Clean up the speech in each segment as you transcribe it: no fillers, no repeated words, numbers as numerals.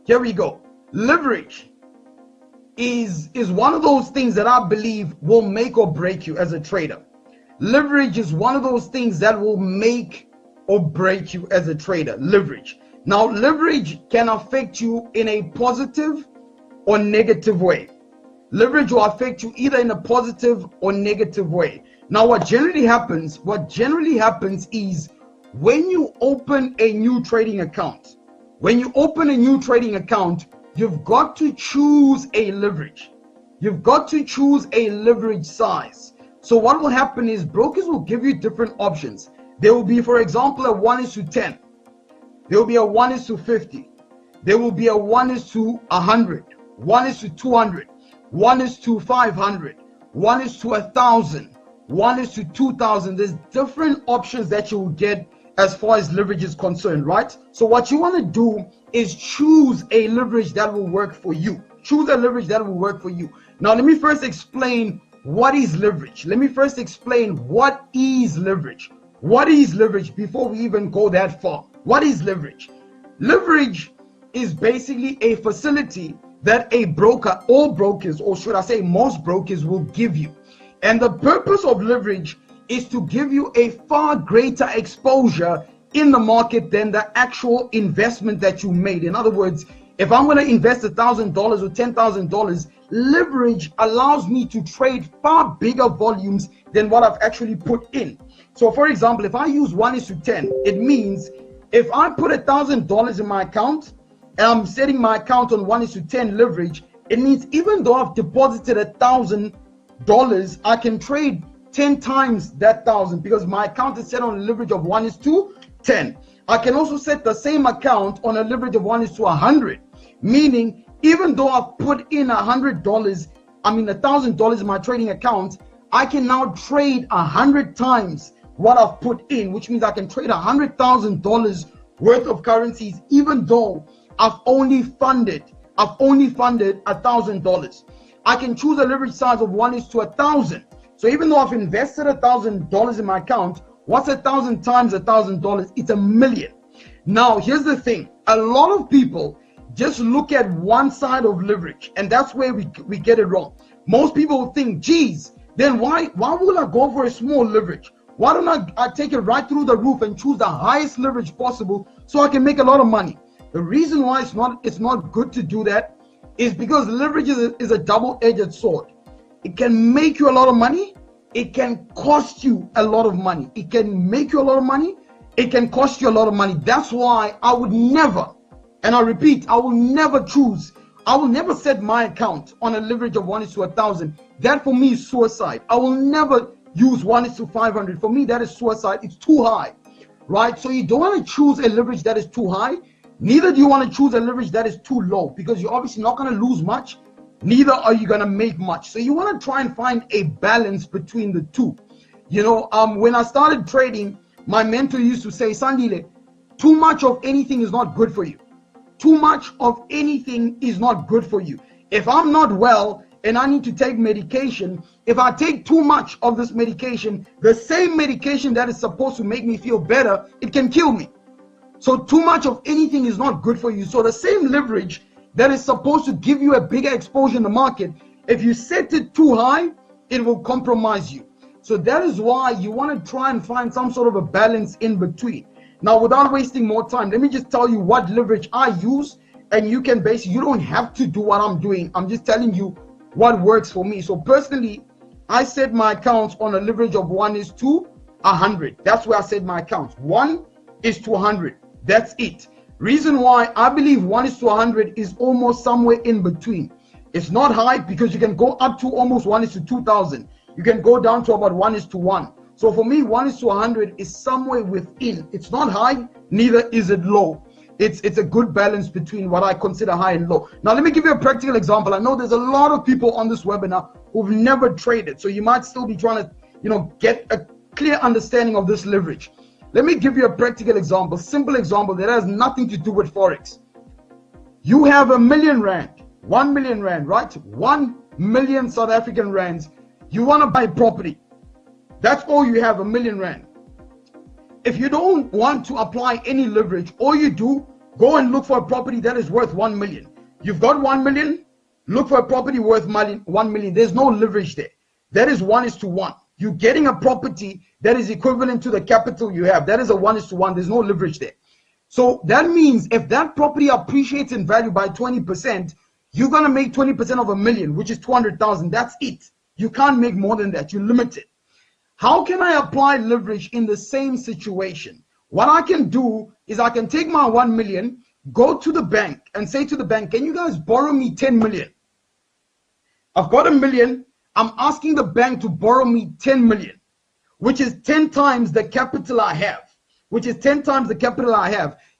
Here we go. Leverage is one of those things that I believe will make or break you as a trader. Leverage is one of those things that will make or break you as a trader. Leverage. Now, leverage can affect you in a positive or negative way. Leverage will affect you either in a positive or negative way. Now, what generally happens is when you open a new trading account, you've got to choose a leverage. You've got to choose a leverage size. So what will happen is brokers will give you different options. There will be, for example, a 1:10. There will be a 1:50. There will be a 1:100, 1:200, 1:500, 1:1000, 1:2000. There's different options that you will get as far as leverage is concerned, right? So what you want to do is choose a leverage that will work for you. Choose a leverage that will work for you. Now, let me first explain what is leverage. What is leverage before we even go that far? What is leverage? Leverage is basically a facility that a broker, all brokers, or should I say most brokers, will give you. And the purpose of leverage is to give you a far greater exposure in the market than the actual investment that you made. In other words, if I'm going to invest $1,000 or $10,000, leverage allows me to trade far bigger volumes than what I've actually put in. So for example, if I use 1:10, it means if I put $1,000 in my account and I'm setting my account on 1:10 leverage, it means even though I've deposited $1,000, I can trade 10 times that 1,000 because my account is set on a leverage of 1:10. I can also set the same account on a leverage of 1:100, meaning even though I've put in $1,000 in my trading account, I can now trade 100 times what I've put in, which means I can trade $100,000 worth of currencies, even though I've only funded $1,000. I can choose a leverage size of 1:1,000. So even though I've invested $1,000 in my account, what's 1,000 times $1,000? It's 1,000,000. Now, here's the thing. A lot of people just look at one side of leverage, and that's where we get it wrong. Most people think, geez, then why would I go for a small leverage? Why don't I take it right through the roof and choose the highest leverage possible so I can make a lot of money? The reason why it's not good to do that is because leverage is a double-edged sword. It can make you a lot of money. It can cost you a lot of money. It can make you a lot of money. It can cost you a lot of money. That's why I would never, and I repeat, I will never set my account on a leverage of 1:1,000. That for me is suicide. I will never use 1:500. For me, that is suicide. It's too high, right? So you don't want to choose a leverage that is too high. Neither do you want to choose a leverage that is too low, because you're obviously not going to lose much. Neither are you going to make much. So you want to try and find a balance between the two. You know, when I started trading, my mentor used to say, Sandile, too much of anything is not good for you. Too much of anything is not good for you. If I'm not well and I need to take medication, if I take too much of this medication, the same medication that is supposed to make me feel better, it can kill me. So too much of anything is not good for you. So the same leverage that is supposed to give you a bigger exposure in the market, if you set it too high, it will compromise you. So that is why you want to try and find some sort of a balance in between. Now, without wasting more time, let me just tell you what leverage I use, and you can basically, you don't have to do what I'm doing. I'm just telling you what works for me. So personally, I set my accounts on a leverage of 1:100. That's where I set my accounts. 1:100. That's it. Reason why I believe 1:100 is almost somewhere in between. It's not high because you can go up to almost 1:2,000. You can go down to about 1:1. So for me, 1:100 is somewhere within. It's not high, neither is it low. It's a good balance between what I consider high and low. Now, let me give you a practical example. I know there's a lot of people on this webinar who've never traded, so you might still be trying to, get a clear understanding of this leverage. Let me give you a practical example, simple example that has nothing to do with Forex. You have R1 million, right? 1 million South African rands. You want to buy property. That's all you have, R1 million. If you don't want to apply any leverage, all you do, Go and look for a property that is worth 1 million. You've got 1 million, look for a property worth 1 million. There's no leverage there. That is 1:1. You're getting a property that is equivalent to the capital you have. That is a 1:1. There's no leverage there. So that means if that property appreciates in value by 20%, you're going to make 20% of a million, which is 200,000. That's it. You can't make more than that. You're limited. How can I apply leverage in the same situation? What I can do is I can take my 1 million, go to the bank and say to the bank, can you guys borrow me 10 million? I've got 1 million. I'm asking the bank to borrow me 10 million, which is 10 times the capital I have,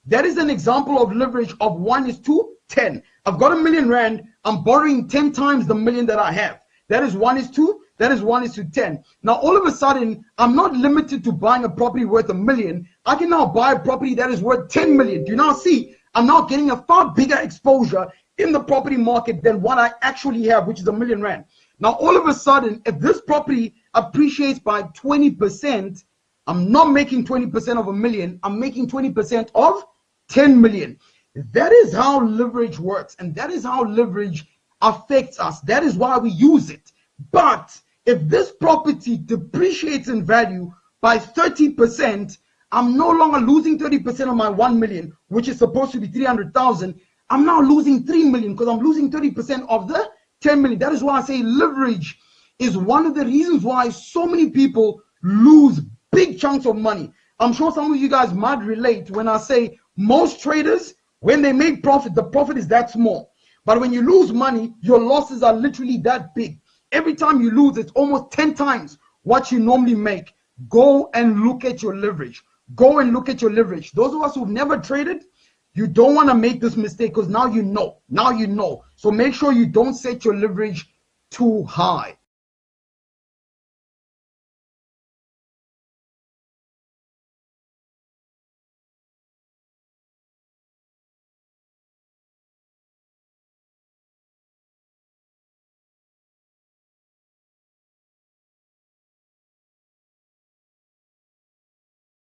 That is an example of leverage of 1:10. I've got 1 million rand. I'm borrowing 10 times the million that I have. That is 1:2. That is 1:10. Now, all of a sudden, I'm not limited to buying a property worth 1 million. I can now buy a property that is worth 10 million. Do you now see? I'm now getting a far bigger exposure in the property market than what I actually have, which is 1 million rand. Now, all of a sudden, if this property appreciates by 20%, I'm not making 20% of 1 million. I'm making 20% of 10 million. That is how leverage works, and that is how leverage affects us. That is why we use it. But if this property depreciates in value by 30%, I'm no longer losing 30% of my 1 million, which is supposed to be 300,000. I'm now losing 3 million because I'm losing 30% of the 10 million. That is why I say leverage is one of the reasons why so many people lose big chunks of money. I'm sure some of you guys might relate when I say most traders, when they make profit, the profit is that small. But when you lose money, your losses are literally that big. Every time you lose, it's almost 10 times what you normally make. Go and look at your leverage. Go and look at your leverage. Those of us who've never traded, you don't want to make this mistake because now you know. Now you know. So make sure you don't set your leverage too high.